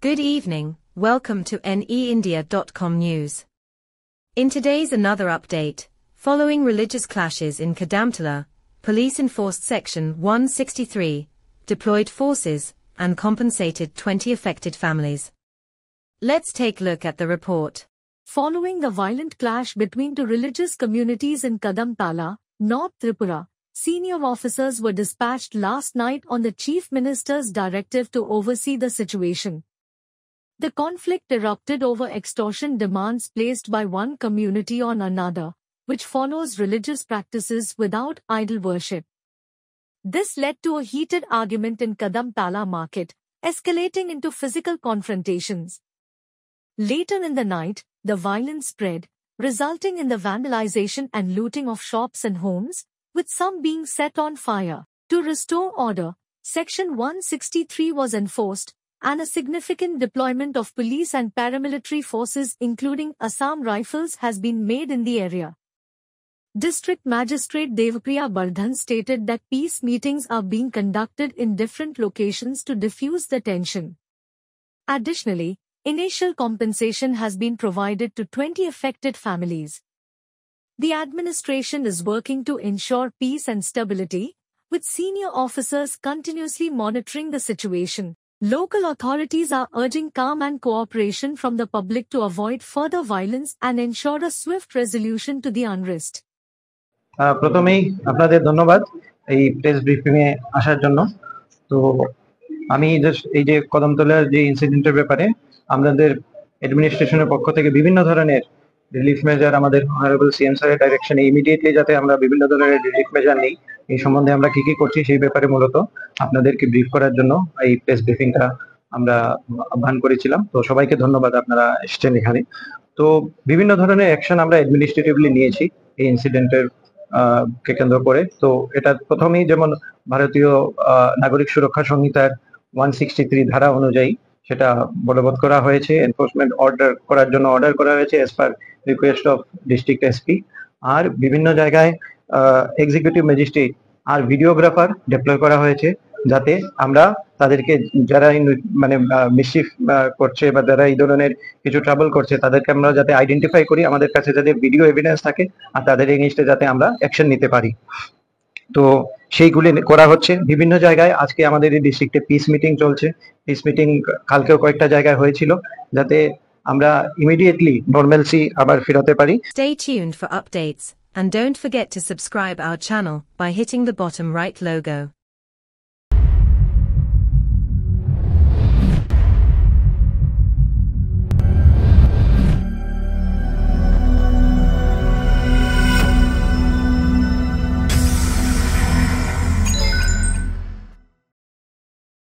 Good evening, welcome to neindia.com news. In today's another update, following religious clashes in Kadamtala, police enforced Section 163, deployed forces, and compensated 20 affected families. Let's take a look at the report. Following the violent clash between two religious communities in Kadamtala, North Tripura, senior officers were dispatched last night on the Chief Minister's directive to oversee the situation. The conflict erupted over extortion demands placed by one community on another, which follows religious practices without idol worship. This led to a heated argument in Kadamtala market, escalating into physical confrontations. Later in the night, the violence spread, resulting in the vandalization and looting of shops and homes, with some being set on fire. To restore order, Section 163 was enforced, and a significant deployment of police and paramilitary forces including Assam Rifles has been made in the area. District Magistrate Devapriya Bardhan stated that peace meetings are being conducted in different locations to diffuse the tension. Additionally, initial compensation has been provided to 20 affected families. The administration is working to ensure peace and stability, with senior officers continuously monitoring the situation. Local authorities are urging calm and cooperation from the public to avoid further violence and ensure a swift resolution to the unrest. প্রথমেই আপনাদের ধন্যবাদ এই press briefing এ আসার জন্য। তো আমি এই যে কদমতলার যে ইনসিডেন্টের ব্যাপারে আমাদের অ্যাডমিনিস্ট্রেশনের পক্ষ থেকে বিভিন্ন ধরনের রিলিফ মেজার আমাদের অনারেবল সিএম স্যারের ডাইরেকশনে ইমিডিয়েটলি যাতে আমরা বিভিন্ন ধরনের রিলিফ মেজার নিই এই সম্বন্ধে আমরা কি কি করছি সেই ব্যাপারে মূলত আপনাদেরকে ব্রিফ করার জন্য এই প্রেস ব্রিফিংটা আমরা আহ্বান করেছিলাম। তো সবাইকে ধন্যবাদ আপনারা এসেছেন এখানে। তো বিভিন্ন ধরনের অ্যাকশন আমরা অ্যাডমিনিস্ট্রেটিভলি নিয়েছি এই ইনসিডেন্টের কে কেন্দ্র করে। তো এটা প্রথমেই যেমন ভারতীয় নাগরিক সুরক্ষা সংহিতার 163 ধারা অনুযায়ী সেটা বলবৎ করা হয়েছে, এনফোর্সমেন্ট অর্ডার করার জন্য অর্ডার করা হয়েছে as per request of district SP. আর বিভিন্ন জায়গায় এক্সিকিউটিভ ম্যাজিস্ট্রেট আর ভিডিওগ্রাফার ডিপ্লয় করা হয়েছে যাতে আমরা তাদেরকে যারা মানে মিসচিফ করছে বা যারা এই ধরনের কিছু ট্রাবল করছে তাদেরকে আমরা যাতে আইডেন্টিফাই করি, আমাদের কাছে যাতে ভিডিও এভিডেন্স থাকে আর তাদের এগেইনস্টে যাতে আমরা অ্যাকশন নিতে পারি। তো সেইগুলি করা হচ্ছে বিভিন্ন জায়গায়। আজকে আমাদের এই ডিস্ট্রিক্টে পিস মিটিং চলছে, পিস মিটিং কালকেও কয়েকটা জায়গায় হয়েছিল যাতে আমরা ইমিডিয়েটলি নরমালসি আবার ফেরাতে পারি। Stay tuned for updates and don't forget to subscribe our channel by hitting the bottom right logo.